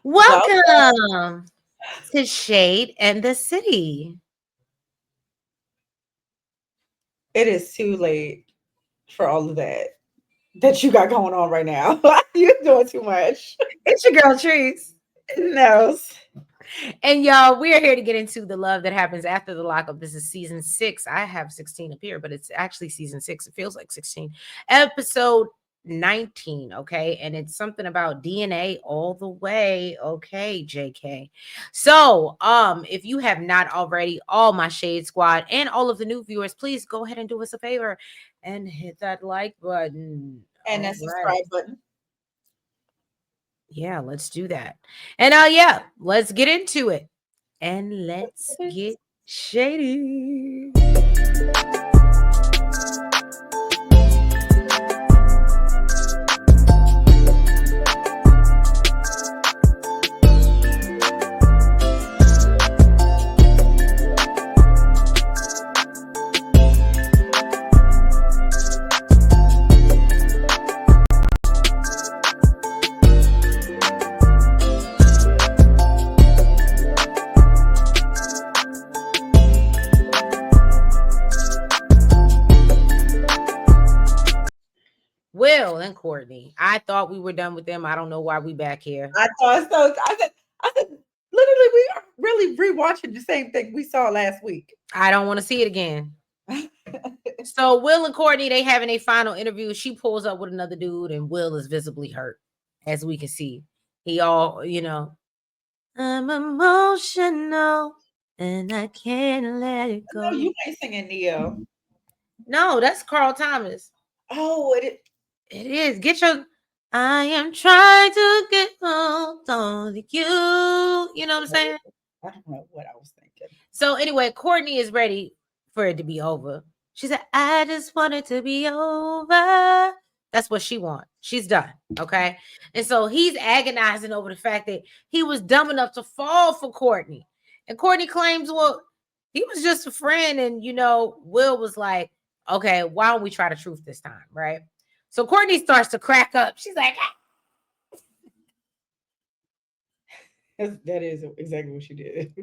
Welcome to Shade and the City. It is too late for all of that you got going on right now. You're doing too much. It's your girl Trees. No. And y'all, we are here to get into the love that happens after the lockup. This is season 6. I have 16 up here, but it's actually season 6. It feels like 16. Episode 19, okay? And it's something about DNA all the way. Okay, JK. So, if you have not already, all my Shade Squad and all of the new viewers, please go ahead and do us a favor and hit that like button. And All that right. subscribe button. Yeah, let's do that. And yeah, let's get into it. And let's get shady. Will and Courtney. I thought we were done with them. I don't know why we back here. I thought so. I said, literally, we are really rewatching the same thing we saw last week. I don't want to see it again. So Will and Courtney, they having a final interview. She pulls up with another dude, and Will is visibly hurt, as we can see. He all, I'm emotional and I can't let it No, go. you ain't singing Neo. No, that's Carl Thomas. Oh, It is. Get your. I am trying to get hold on to you. You know what I'm saying? I don't know what I was thinking. So anyway, Courtney is ready for it to be over. She said, "I just want it to be over." That's what she wants. She's done. Okay. And so he's agonizing over the fact that he was dumb enough to fall for Courtney. And Courtney claims, well, he was just a friend. And, Will was like, okay, why don't we try the truth this time? Right. So Courtney starts to crack up. She's like, That is exactly what she did.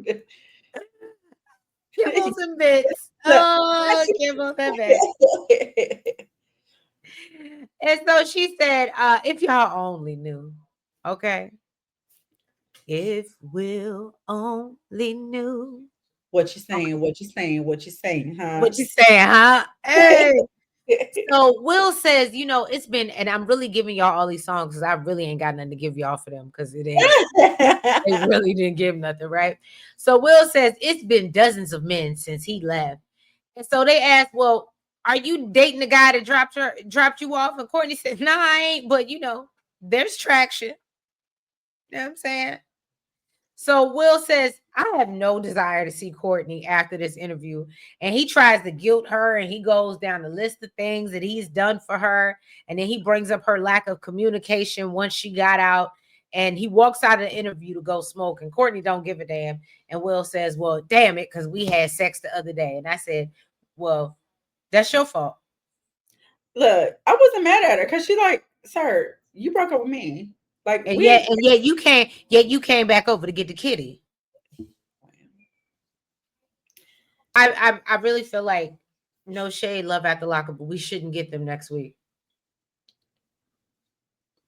kibbles and bits. Look, Oh, kibbles and bits. And so she said, if y'all only knew, okay? If Will only knew. What you Okay. saying? What you saying? What you saying? Huh? What you saying, huh? Hey. So Will says, it's been, and I'm really giving y'all all these songs because I really ain't got nothing to give y'all for them because they really didn't give nothing, right? So Will says it's been dozens of men since he left. And so they asked, well, are you dating the guy that dropped you off? And Courtney said, nah, I ain't, but there's traction. You know what I'm saying? So Will says, I have no desire to see Courtney after this interview. And he tries to guilt her and he goes down the list of things that he's done for her. And then he brings up her lack of communication once she got out. And he walks out of the interview to go smoke. And Courtney don't give a damn. And Will says, well, damn it, because we had sex the other day. And I said, well, that's your fault. Look, I wasn't mad at her because she like, sir, you broke up with me. Like And we. yet you came back over to get the kitty. I really feel like no shade, love at the lockup, but we shouldn't get them next week.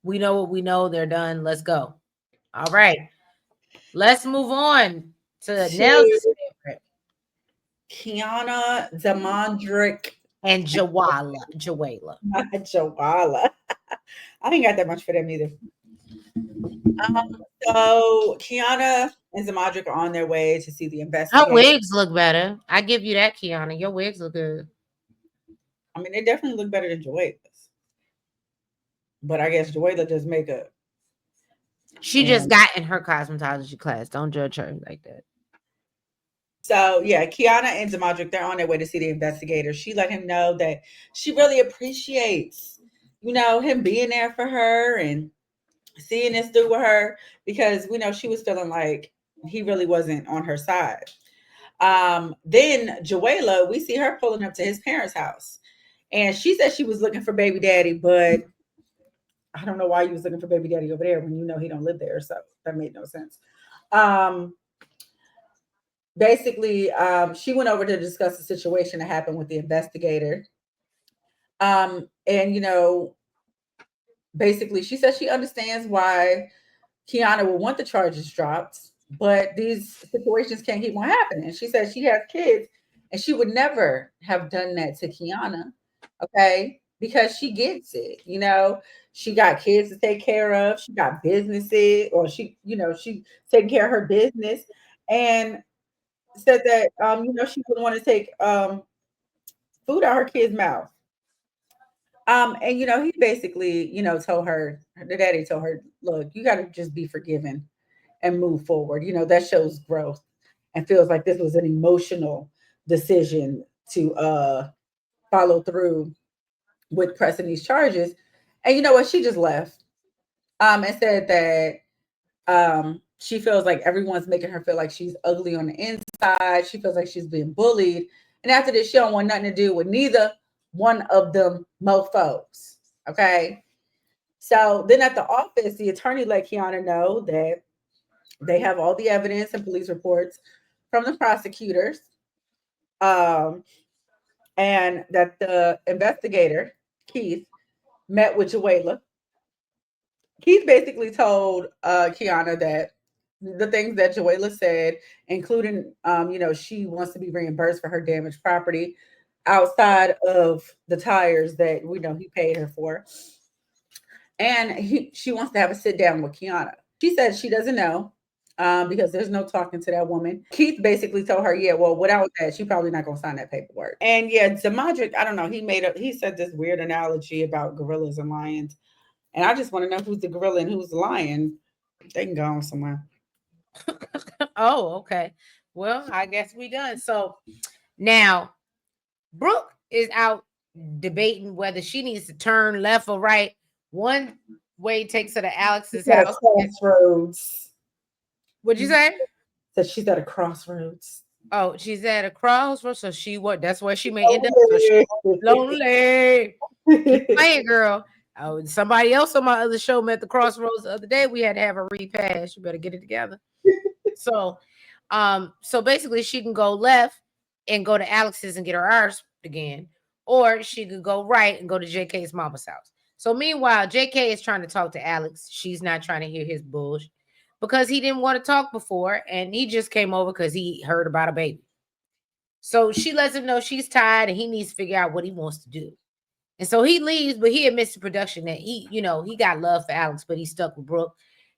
We know what we know. They're done. Let's go. All right. Let's move on to Nels' favorite. Kiana Zamondrick And Jawala. Jawala. I ain't got that much for them either. So Kiana and Zamondrick are on their way to see the Her investigator. wigs look better. I give you that, Kiana. Your wigs look good. I mean, they definitely look better than Joela's. But I guess Joela does makeup. She just got in her cosmetology class. Don't judge her like that. So yeah, Kiana and Zamondrick, they're on their way to see the investigator. She let him know that she really appreciates, him being there for her and seeing this through with her because we know she was feeling like he really wasn't on her side. Then Joella, we see her pulling up to his parents' house. And she said she was looking for baby daddy, but I don't know why you was looking for baby daddy over there when you know he don't live there. So that made no sense. Um, basically, she went over to discuss the situation that happened with the investigator. And basically, she says she understands why Kiana would want the charges dropped, but these situations can't keep on happening. She says she has kids and she would never have done that to Kiana, okay? Because she gets it, she got kids to take care of, she got businesses, or she taking care of her business, and said that she wouldn't want to take food out her kid's mouth. And he basically, told her, the daddy told her, look, you got to just be forgiven and move forward. That shows growth, and feels like this was an emotional decision to follow through with pressing these charges. And you know what? She just left and said that she feels like everyone's making her feel like she's ugly on the inside. She feels like she's being bullied. And after this, she don't want nothing to do with neither one of them mofos. Okay. So then at the office, the attorney let Kiana know that they have all the evidence and police reports from the prosecutors, um, and that the investigator, Keith, met with Joella. Keith basically told Kiana that the things that Joella said, including, she wants to be reimbursed for her damaged property outside of the tires that we know he paid her for. And she wants to have a sit down with Kiana. She said she doesn't know because there's no talking to that woman. Keith basically told her, yeah, well, without that, she probably not gonna sign that paperwork. And yeah, Demadric, I don't know, he said this weird analogy about gorillas and lions. And I just want to know who's the gorilla and who's the lion. They can go on somewhere. Oh, okay. Well, I guess we done. So now Brooke is out debating whether she needs to turn left or right. One way takes her to Alex's She's at a house. crossroads. What'd you say? Said she's at a crossroads. Oh, she's at a crossroads, so that's where she may end up. So she's lonely. Keep playing, girl. Oh, and somebody else on my other show met the crossroads the other day. We had to have a repass. You better get it together. So basically she can go left and go to Alex's and get her arse again, or she could go right and go to JK's mama's house. So meanwhile, JK is trying to talk to Alex. She's not trying to hear his bullshit because he didn't want to talk before, and he just came over because he heard about a baby. So she lets him know she's tired and he needs to figure out what he wants to do. And so he leaves, but he admits to production that he got love for Alex, but he's stuck with Brooke.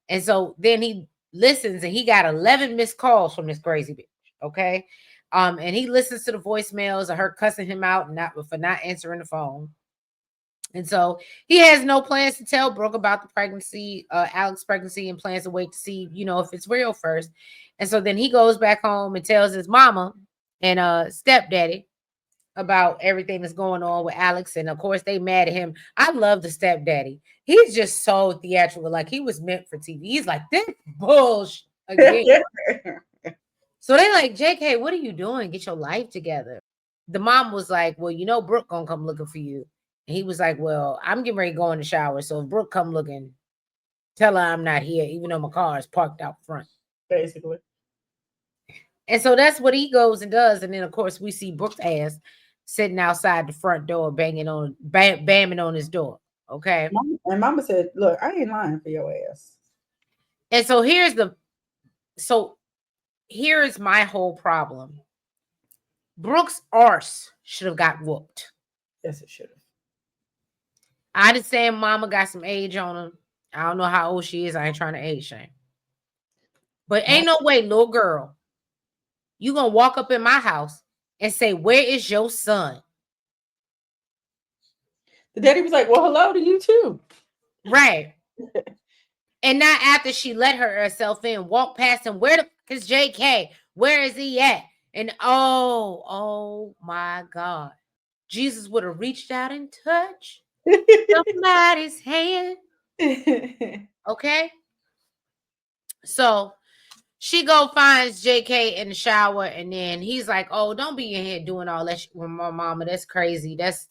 And so then he listens and he got 11 missed calls from this crazy bitch. Okay. And he listens to the voicemails of her cussing him out and not for not answering the phone. And so he has no plans to tell Brooke about the pregnancy, Alex's pregnancy, and plans to wait to see, if it's real first. And so then he goes back home and tells his mama and stepdaddy about everything that's going on with Alex. And of course, they mad at him. I love the stepdaddy. He's just so theatrical, like he was meant for TV. He's like, this bullshit again. So they like, JK, what are you doing? Get your life together. The mom was like, well, Brooke gonna come looking for you. And he was like, well, I'm getting ready to go in the shower. So if Brooke come looking, tell her I'm not here, even though my car is parked out front. Basically. And so that's what he goes and does. And then, of course, we see Brooke's ass sitting outside the front door, bamming on his door. Okay. And mama said, look, I ain't lying for your ass. And so here's my whole problem. Brooke's arse should have got whooped. Yes, it should have. I understand mama got some age on her. I don't know how old she is. I ain't trying to age shame. But ain't no way, little girl, you gonna walk up in my house and say, where is your son? The daddy was like, well, hello to you too. Right. And not after she let herself in, walk past him. Where the fuck is JK? Where is he at? And oh my God. Jesus would have reached out and touched somebody's hand. Okay. So She go finds JK in the shower, and then he's like, "Oh, don't be in here doing all that shit with my mama. That's crazy. That's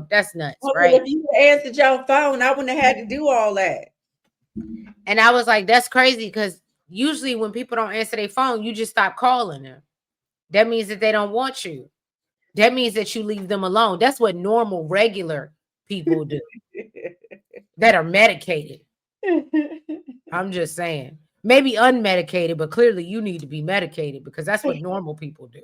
that's nuts, Well, right?" if you answered your phone, I wouldn't have had to do all that. And I was like, "That's crazy," because usually when people don't answer their phone, you just stop calling them. That means that they don't want you. That means that you leave them alone. That's what normal, regular people do that are medicated. I'm just saying. Maybe unmedicated, but clearly you need to be medicated because that's what normal people do.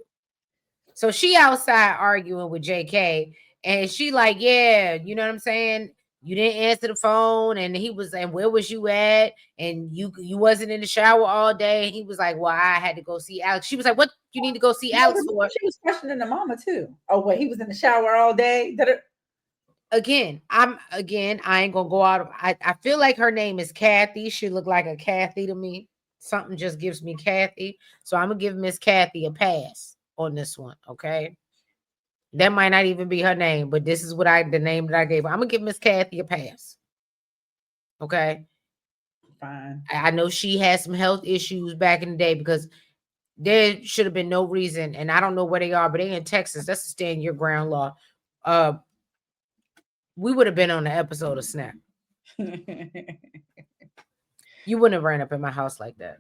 So she outside arguing with JK, and she like, yeah, you know what I'm saying? You didn't answer the phone, and he was, and where was you at? And you wasn't in the shower all day. And he was like, well, I had to go see Alex. She was like, what you need to go see No, Alex for? she was questioning the mama too. Oh, wait, he was in the shower all day. Again, I ain't gonna go out. I feel like her name is Kathy. She looked like a Kathy to me. Something just gives me Kathy. So I'm gonna give Miss Kathy a pass on this one. Okay. That might not even be her name, but this is the name that I gave her. I'm gonna give Miss Kathy a pass. Okay. Fine. I know she had some health issues back in the day because there should have been no reason, and I don't know where they are, but they in Texas. That's a stand your ground law. We would have been on the episode of Snap. You wouldn't have ran up in my house like that.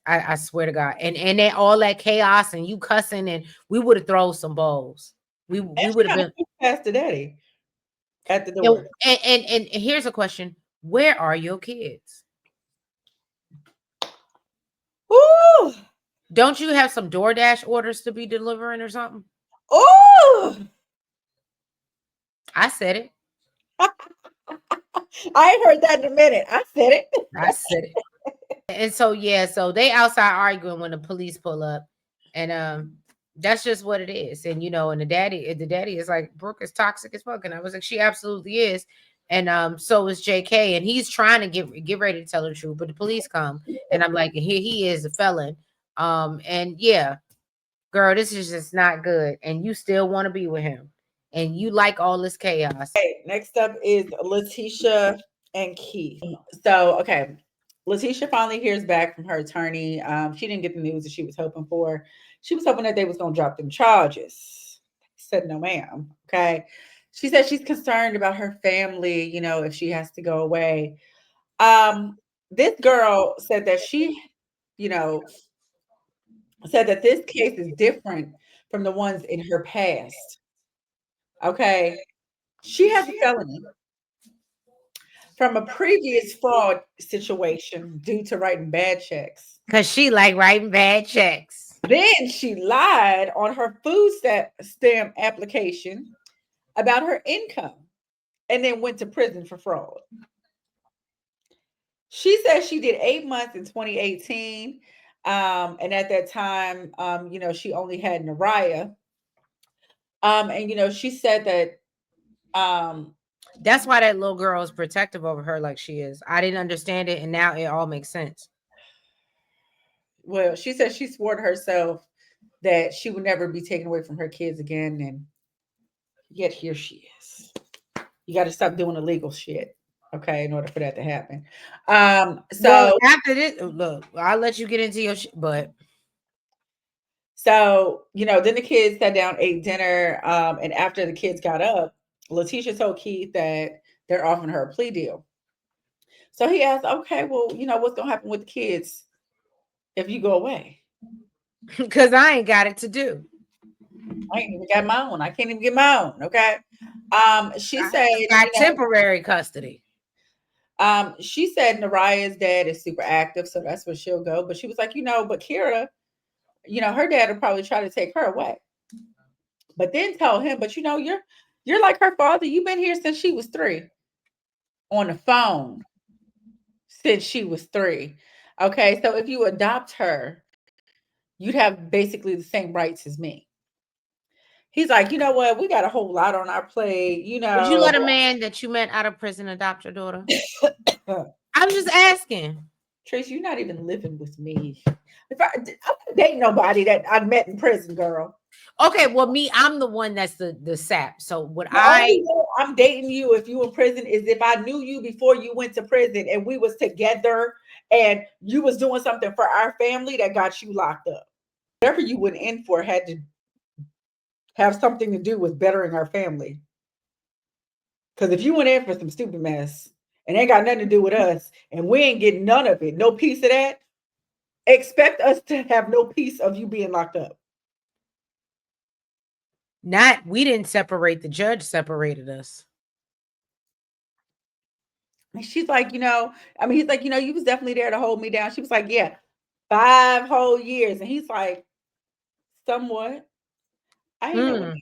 I swear to God. And they all that chaos and you cussing, and we would have thrown some bowls. We would have been past the daddy at the you know, door. and here's a question. Where are your kids? Ooh. Don't you have some DoorDash orders to be delivering or something? Ooh. I said it. I ain't heard that in a minute. I said it. I said it. And so yeah, so they outside arguing when the police pull up, and that's just what it is. And and the daddy is like, Brooke is toxic as fuck, and I was like, she absolutely is. And so is JK, and he's trying to get ready to tell the truth, but the police come, and I'm like, here he is, a felon. And yeah, girl, this is just not good, and you still want to be with him, and you like all this chaos. Okay, next up is Letitia and Keith. So, okay, Letitia finally hears back from her attorney. She didn't get the news that she was hoping for. She was hoping that they was going to drop them charges. Said no, ma'am. Okay. She said she's concerned about her family, if she has to go away. This girl said that you know, said that this case is different from the ones in her past. Okay. She has a felony from a previous fraud situation due to writing bad checks. Because she like writing bad checks. Then she lied on her food stamp application about her income and then went to prison for fraud. She said she did 8 months in 2018. And at that time, she only had Nariah. And she said that that's why that little girl is protective over her like she is. I didn't understand it, and now it all makes sense. Well, she said she swore to herself that she would never be taken away from her kids again, and yet here she is. You got to stop doing illegal shit, okay, in order for that to happen. Well, after this, look, I'll let you get into your shit, but so then the kids sat down, ate dinner, and after the kids got up, Letitia told Keith that they're offering her a plea deal. So he asked, okay, well, what's gonna happen with the kids if you go away? Because I ain't got it to do. I ain't even got my own. I can't even get my own. Okay. She said got temporary custody. She said Nariah's dad is super active, so that's where she'll go. But she was like, but Kira, her dad will probably try to take her away. But then tell him, but you're like her father. You've been here since she was 3. On the phone since she was 3. Okay, so if you adopt her, you'd have basically the same rights as me. He's like, you know what? We got a whole lot on our plate. Would you let a man that you met out of prison adopt your daughter? I'm just asking. Trace, you're not even living with me. I'm not dating nobody that I met in prison, girl. Okay, well, I'm the one that's the sap. So what I'm dating you if you in prison is if I knew you before you went to prison and we was together and you was doing something for our family that got you locked up. Whatever you went in for had to have something to do with bettering our family. Because if you went in for some stupid mess and ain't got nothing to do with us, and we ain't getting none of it, no piece of that, expect us to have no piece of you being locked up. Not we didn't separate, the judge separated us. And she's like, I mean, he's like, you was definitely there to hold me down. She was like, yeah, 5 whole years. And he's like, somewhat. I ain't know what, Mm.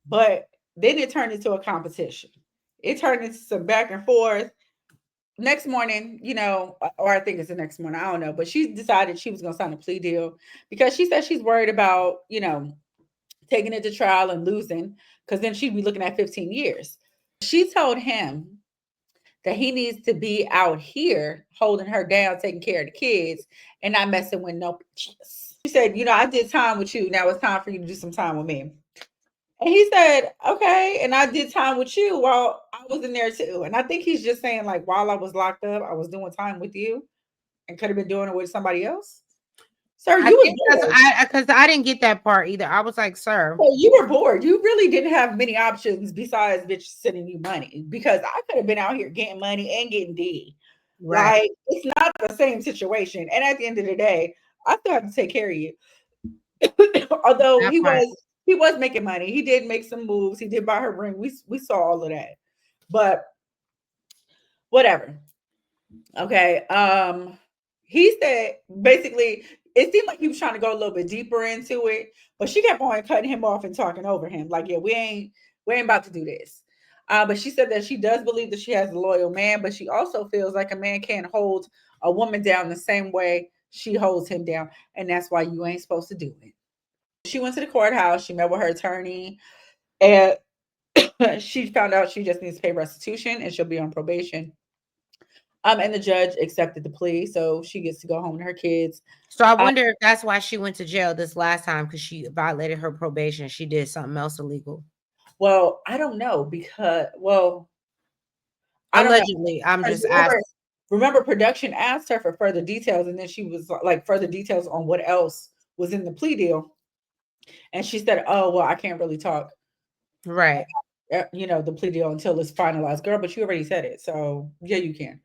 but then it turned into a competition. It turned into some back and forth. Next morning, or I think it's the next morning, I don't know, but she decided she was going to sign a plea deal because she said she's worried about, taking it to trial and losing, because then she'd be looking at 15 years. She told him that he needs to be out here holding her down, taking care of the kids, and not messing with no bitches. She said, I did time with you. Now it's time for you to do some time with me. And he said, okay. And I did time with you while I was in there too. And I think he's just saying, like, while I was locked up, I was doing time with you and could have been doing it with somebody else. Sir, I you was think that's bored. because I didn't get that part either. I was like, sir, So you were bored. You really didn't have many options besides bitch sending you money, because I could have been out here getting money and getting D. right. Like, it's not the same situation. And at the end of the day, I still have to take care of you. Although That he part. was making money. He did make some moves. He did buy her ring. We saw all of that. But whatever. Okay. He said basically it seemed like he was trying to go a little bit deeper into it, but she kept on cutting him off and talking over him. Like, yeah, we ain't about to do this. But she said that she does believe that she has a loyal man, but she also feels like a man can't hold a woman down the same way she holds him down, and that's why you ain't supposed to do it. She went to the courthouse. She met with her attorney, and she found out she just needs to pay restitution, and she'll be on probation. And the judge accepted the plea, so she gets to go home to her kids. So I Uh, wonder if that's why she went to jail this last time, because she violated her probation. She did something else illegal. well, I don't know because, well, I don't know. Allegedly, I'm just Remember, asking. remember, production asked her for further details, and then she was like, further details on what else was in the plea deal, and she said, "Oh, well, I can't really talk, Right. the plea deal until it's finalized, girl. But you already said it, so yeah, you can."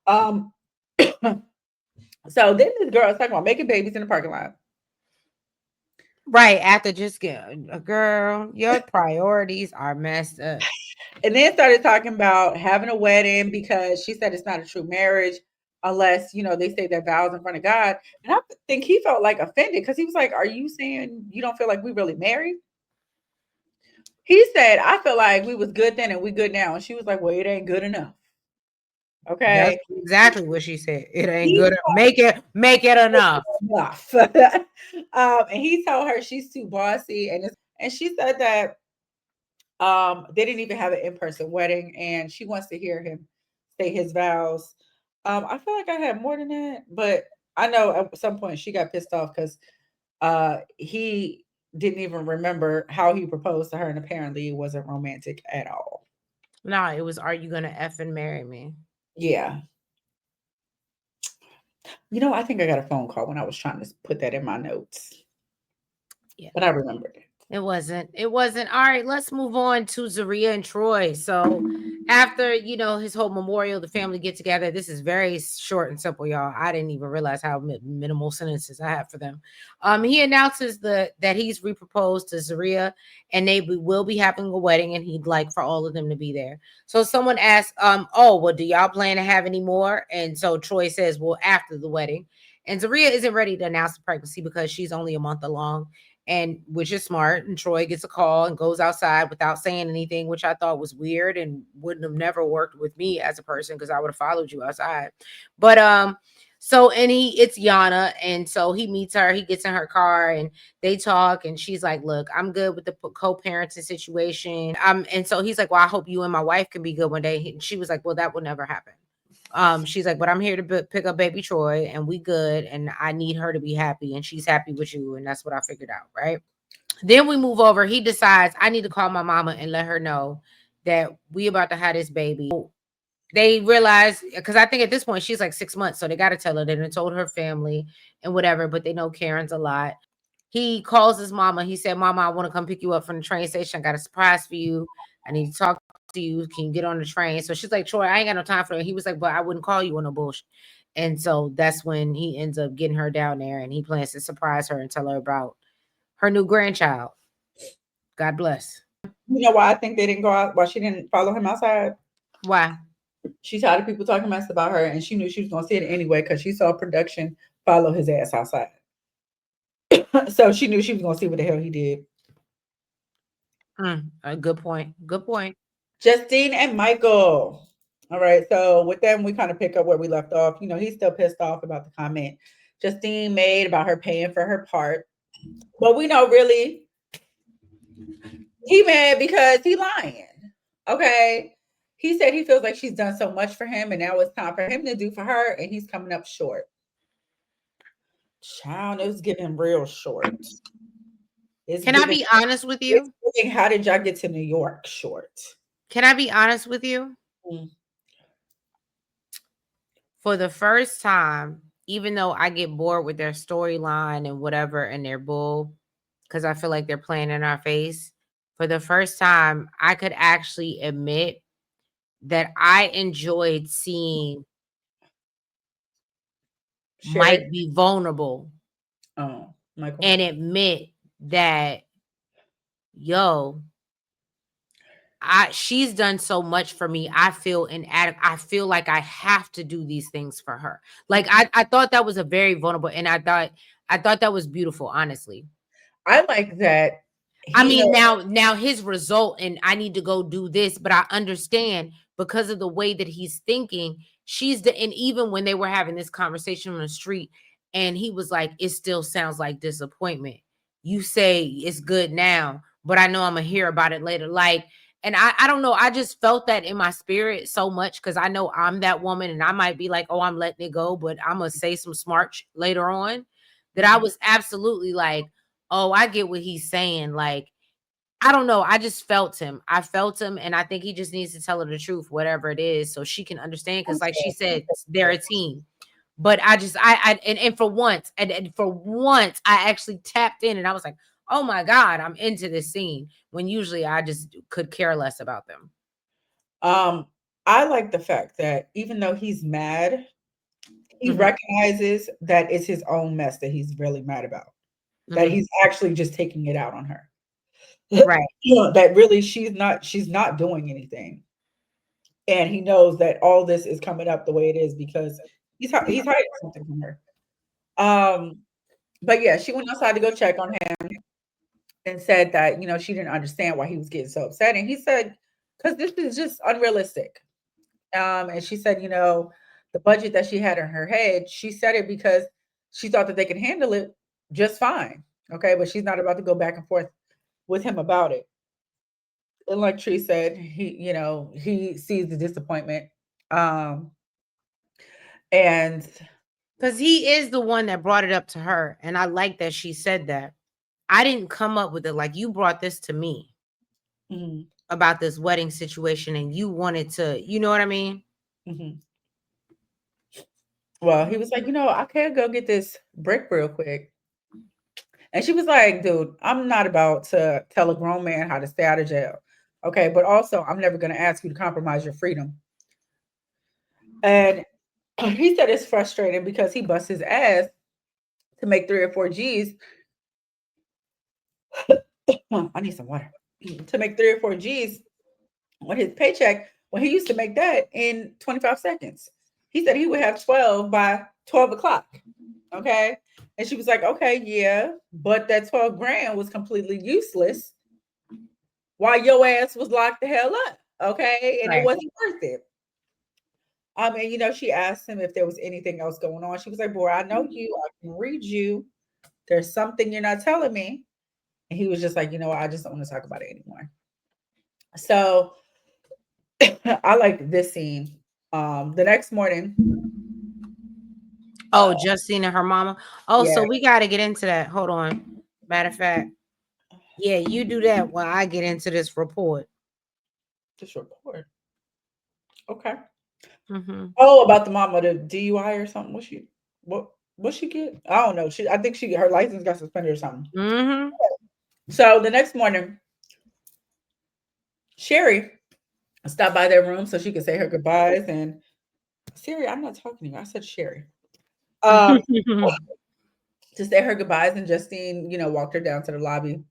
Um, so then this girl is talking about making babies in the parking lot. Right. After just getting a girl, your priorities are messed up. And then started talking about having a wedding because she said it's not a true marriage unless, they say their vows in front of God. And I think he felt like offended because he was like, are you saying you don't feel like we really married? He said, I feel like we was good then and we good now. And she was like, well, it ain't good enough. That's Okay. exactly what she said. It ain't He good. Make it enough. enough. And he told her she's too bossy. And she said that they didn't even have an in-person wedding, and she wants to hear him say his vows. I feel like I had more than that, but I know at some point she got pissed off because he didn't even remember how he proposed to her, and apparently it wasn't romantic at all. No, it was, are you gonna F and marry me? Yeah. I think I got a phone call when I was trying to put that in my notes, Yeah. but I remembered it. It wasn't. It wasn't. All right, let's move on to Zaria and Troy. So after, his whole memorial, the family get together. This is very short and simple, y'all. I didn't even realize how minimal sentences I have for them. He announces that he's reproposed to Zaria, and they will be having a wedding, and he'd like for all of them to be there. So someone asks, oh, well, do y'all plan to have any more? And so Troy says, well, after the wedding. And Zaria isn't ready to announce the pregnancy because she's only a month along, and which is smart. And Troy gets a call and goes outside without saying anything, which I thought was weird and wouldn't have never worked with me as a person because I would have followed you outside. But so and it's Yana, and so he meets her. He gets in her car and they talk, and she's like, "Look, I'm good with the co-parenting situation." And so he's like, "Well, I hope you and my wife can be good one day." And she was like, "Well, that will never happen." She's like, but I'm here to pick up baby Troy, and we good, and I need her to be happy, and she's happy with you, and that's what I figured out, right? Then we move over. He decides I need to call my mama and let her know that we about to have this baby. they realized, because I think at this point she's like 6 months, so they got to tell her. They done told her family and whatever, but they know Karen's a lot. He calls his mama. He said, "Mama, I want to come pick you up from the train station. I got a surprise for you. I need to talk to you. Can you get on the train?" So she's like, "Troy, I ain't got no time for it." He was like, "But I wouldn't call you on no bullshit." And so that's when he ends up getting her down there, and he plans to surprise her and tell her about her new grandchild. God bless. You know why I think they didn't go out? Why she didn't follow him outside? Why? She tired of people talking mess about her, and she knew she was gonna see it anyway because she saw production follow his ass outside. So she knew she was gonna see what the hell he did. A good point. Good point. Justine and Michael. All right, so with them, we kind of pick up where we left off. You know, he's still pissed off about the comment Justine made about her paying for her part. But we know really he mad because he lying. Okay. He said he feels like she's done so much for him, and now it's time for him to do for her, and he's coming up short. Child, it was getting real short. It's Can I giving, be honest with it's you? giving, how did y'all get to New York short? Can I be honest with you? Mm. For the first time, even though I get bored with their storyline and whatever and their bull, because I feel like they're playing in our face, for the first time, I could actually admit that I enjoyed seeing Sherry. Mike be vulnerable Oh, Michael. and admit that, yo, she's done so much for me. I feel inadequate. I feel like I have to do these things for her. Like I thought that was a very vulnerable, and I thought that was beautiful, honestly. I like that I he mean, knows. now his result, and I need to go do this, but I understand because of the way that he's thinking. And even when they were having this conversation on the street, and he was like, "It still sounds like disappointment. You say it's good now, but I know I'm gonna hear about it later." Like, and I don't know. I just felt that in my spirit so much because I know I'm that woman, and I might be like, "Oh, I'm letting it go," but I'm gonna say some smart later on. That I was absolutely like, "Oh, I get what he's saying." Like, I don't know. I just felt him. I felt him, and I think he just needs to tell her the truth, whatever it is, so she can understand. Because, like she said, they're a team. But I just, and for once, and for once, I actually tapped in, and I was like, "Oh my god, I'm into this scene." When usually I just could care less about them. Um, I like the fact that even though he's mad, he Mhm, recognizes that it's his own mess that he's really mad about. That mhm. he's actually just taking it out on her. Right, You know, that really she's not doing anything. And he knows that all this is coming up the way it is because he's hiding something from her. Um, but yeah, she went outside to go check on him and said that, you know, she didn't understand why he was getting so upset. And he said, because this is just unrealistic. And she said, you know, the budget that she had in her head, she said it because she thought that they could handle it just fine. Okay. But she's not about to go back and forth with him about it. And like Tree said, he, you know, he sees the disappointment. Um, and because he is the one that brought it up to her, and I like that she said that. I didn't come up with it. Like, you brought this to me mhm, about this wedding situation, and you wanted to, you know what I mean? mhm. Well, he was like, you know, I can't go get this brick real quick. And she was like, dude, I'm not about to tell a grown man how to stay out of jail. Okay. But also, I'm never going to ask you to compromise your freedom. And he said it's frustrating because he busts his ass to make 3 or 4 G's. I need some water. To make 3 or 4 G's on his paycheck when he used to make that in 25 seconds. He said he would have 12 by 12 o'clock. Okay. And she was like, okay, yeah, but that 12 grand was completely useless while your ass was locked the hell up. Okay. And it Right. wasn't worth it. And you know, she asked him if there was anything else going on. She was like, boy, I know you, I can read you. There's something you're not telling me. And he was just like, you know, I just don't want to talk about it anymore. So I like this scene. The next morning, Oh, uh, Justine and her mama. Oh, yeah, so we got to get into that. Hold on. Matter of fact, yeah, you do that while I get into this report. this report. Okay. Oh, about the mom of the DUI or something. What she get? I don't know. I think her license got suspended or something. So the next morning, Sherry stopped by their room so she could say her goodbyes. And Siri, I'm not talking to you. I said Sherry. Um, to say her goodbyes, and Justine, walked her down to the lobby.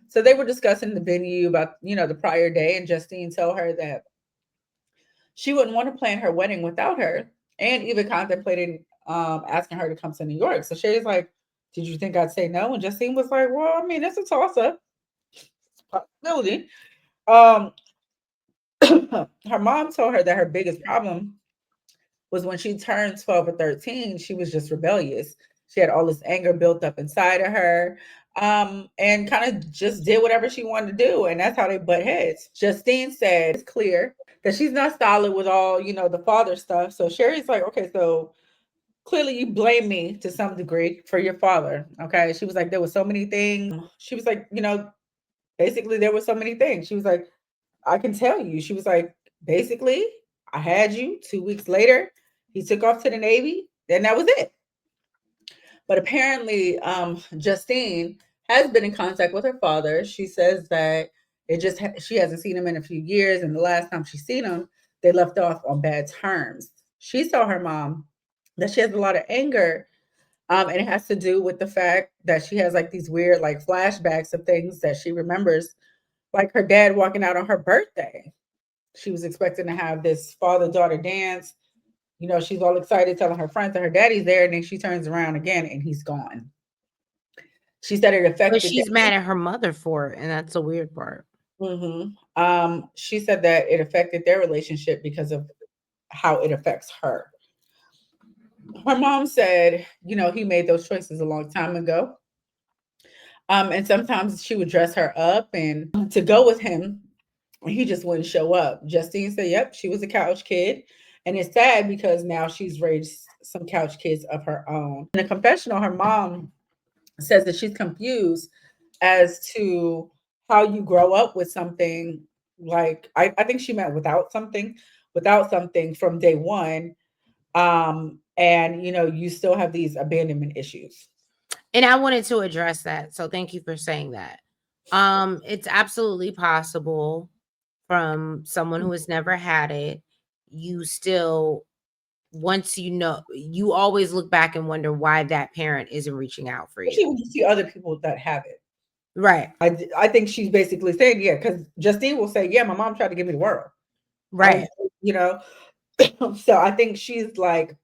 So they were discussing the venue about, the prior day, and Justine told her that she wouldn't want to plan her wedding without her, and even contemplated asking her to come to New York. So Sherry's like, "Did you think I'd say no?" And Justine was like, "Well, I mean, it's a toss up possibility." Um, her mom told her that her biggest problem was when she turned 12 or 13, she was just rebellious. She had all this anger built up inside of her, and kind of just did whatever she wanted to do. And that's how they butt heads. Justine said it's clear that she's not solid with all, the father stuff. So Sherry's like, okay, so clearly you blame me to some degree for your father. Okay. She was like, there were so many things. She was like, basically there were so many things. She was like, I can tell you. She was like, basically, I had you 2 weeks later. He took off to the Navy. Then that was it. But apparently, Justine has been in contact with her father. She says that she hasn't seen him in a few years, and the last time she seen him, they left off on bad terms. She told her mom that she has a lot of anger, and it has to do with the fact that she has like these weird like flashbacks of things that she remembers, like her dad walking out on her birthday. She was expecting to have this father-daughter dance. She's all excited telling her friends that her daddy's there, and then she turns around again and he's gone. She said it But affected she's mad at her mother for it, and that's the weird part. She said that it affected their relationship because of how it affects her. Her mom said, he made those choices a long time ago. And sometimes she would dress her up and to go with him, he just wouldn't show up. Justine said, yep, she was a couch kid. And it's sad because now she's raised some couch kids of her own. In a confessional, her mom says that she's confused as to how you grow up with something like, I think she meant without something from day one. And you still have these abandonment issues. And I wanted to address that. So thank you for saying that. It's absolutely possible from someone who has never had it. You still, once you always look back and wonder why that parent isn't reaching out for Especially you. when you see other people that have it. Right. I think she's basically saying, yeah, because Justine will say, yeah, my mom tried to give me the world. Right. So I think she's like,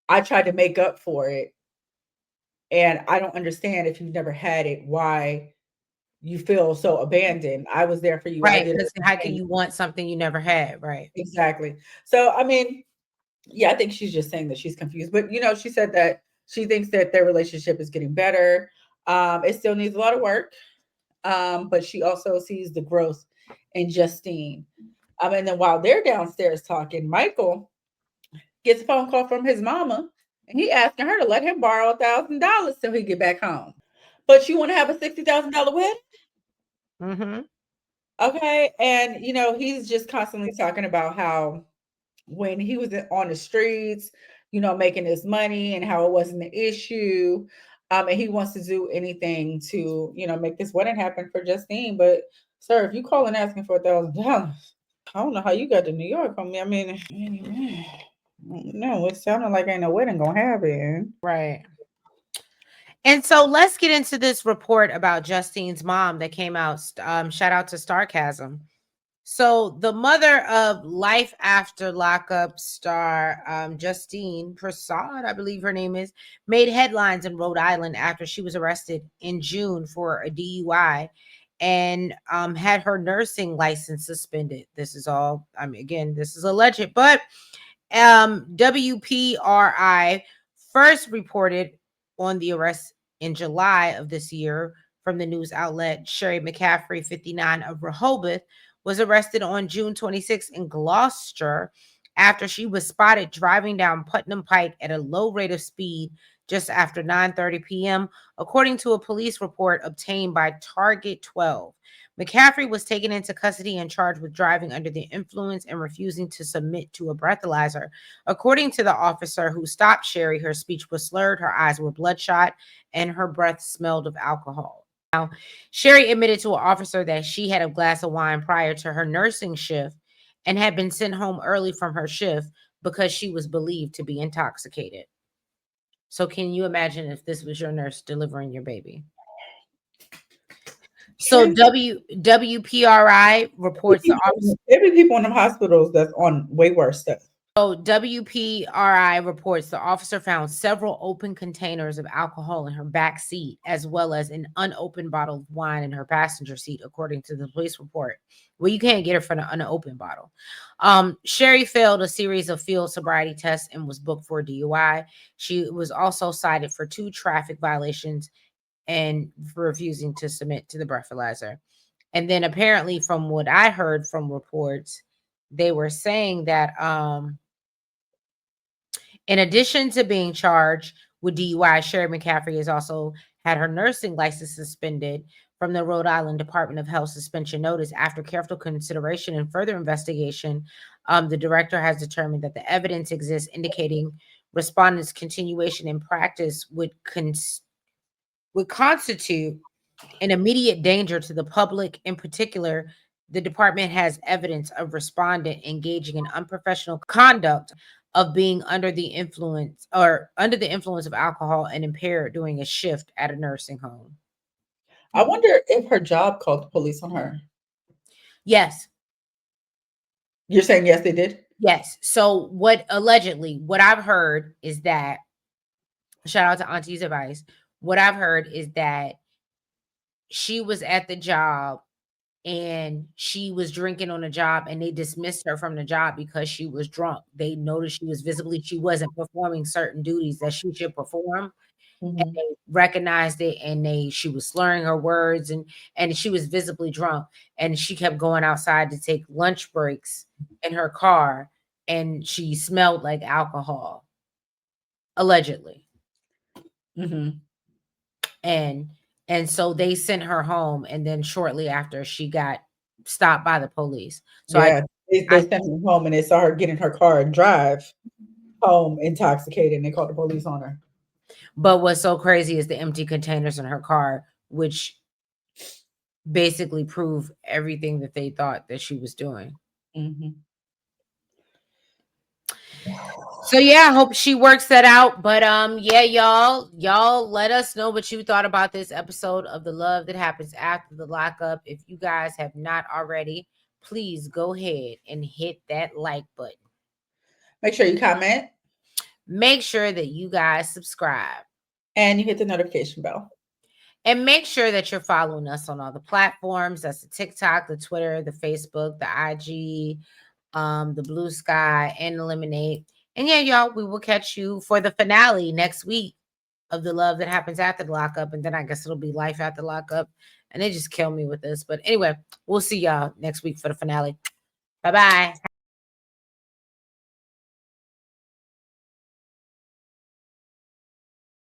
I tried to make up for it. And I don't understand, if you've never had it, why you feel so abandoned. I was there for you. I Right. did Because how can everything. you want something you never had? Right. Exactly. So, I mean, yeah, I think she's just saying that she's confused. But, she said that she thinks that their relationship is getting better. It still needs a lot of work. But she also sees the growth in Justine. And then while they're downstairs talking, Michael gets a phone call from his mama, and he asking her to let him borrow $1,000 till he get back home. But you want to have a $60,000 wedding? Okay. And, he's just constantly talking about how when he was on the streets, making his money, and how it wasn't an issue. And he wants to do anything to, make this wedding happen for Justine. But, sir, if you call and asking for $1,000, I don't know how you got to New York on me. I mean, no, it sounded like ain't no wedding gonna happen. Right. And so let's get into this report about Justine's mom that came out. Shout out to Starcasm. So the mother of Life After Lockup star Justine Prasad, I believe her name is, made headlines in Rhode Island after she was arrested in June for a DUI and had her nursing license suspended. This is all, again, this is alleged, but WPRI first reported on the arrest in July of this year from the news outlet. Sherry McCaffrey, 59, of Rehoboth, was arrested on June 26 in Gloucester after she was spotted driving down Putnam Pike at a low rate of speed just after 9:30 p.m., according to a police report obtained by Target 12. McCaffrey was taken into custody and charged with driving under the influence and refusing to submit to a breathalyzer. According to the officer who stopped Sherry, her speech was slurred, her eyes were bloodshot, and her breath smelled of alcohol. Now, Sherry admitted to an officer that she had a glass of wine prior to her nursing shift and had been sent home early from her shift because she was believed to be intoxicated. So, can you imagine if this was your nurse delivering your baby? So WPRI reports the officer. There be people in them hospitals that's on way worse stuff. So WPRI reports the officer found several open containers of alcohol in her back seat, as well as an unopened bottle of wine in her passenger seat, according to the police report. Well, you can't get it from an unopened bottle. Sherry failed a series of field sobriety tests and was booked for DUI. She was also cited for 2 traffic violations and for refusing to submit to the breathalyzer. And then apparently, from what I heard from reports, they were saying that in addition to being charged with DUI, Sherry McCaffrey has also had her nursing license suspended from the Rhode Island Department of Health suspension notice. After careful consideration and further investigation, the director has determined that the evidence exists indicating respondents' continuation in practice would constitute an immediate danger to the public. In particular, the department has evidence of respondent engaging in unprofessional conduct of being under the influence of alcohol and impaired during a shift at a nursing home. I wonder if her job called the police on her. Yes. You're saying yes, they did? Yes. So what I've heard is that, shout out to Auntie's advice. What I've heard is that she was at the job and she was drinking on the job and they dismissed her from the job because she was drunk. They noticed she wasn't performing certain duties that she should perform. And Mhm. they recognized it, and she was slurring her words, and she was visibly drunk, and she kept going outside to take lunch breaks in her car, and she smelled like alcohol, allegedly. Mhm. And so they sent her home, and then shortly after she got stopped by the police. So Yeah, they I sent her home and they saw her get in her car and drive home intoxicated, and they called the police on her. But what's so crazy is the empty containers in her car, which basically prove everything that they thought that she was doing. Mhm. So yeah, I hope she works that out. But yeah, y'all let us know what you thought about this episode of The Love That Happens After the Lockup. If you guys have not already, please go ahead and hit that like button. Make sure you comment. Make sure that you guys subscribe. And you hit the notification bell. And make sure that you're following us on all the platforms. That's the TikTok, the Twitter, the Facebook, the IG, the Blue Sky, and the Lemonade. And yeah, y'all, we will catch you for the finale next week of The Love That Happens After the Lockup. And then I guess it'll be Life After Lockup. And they just kill me with this. But anyway, we'll see y'all next week for the finale. Bye-bye.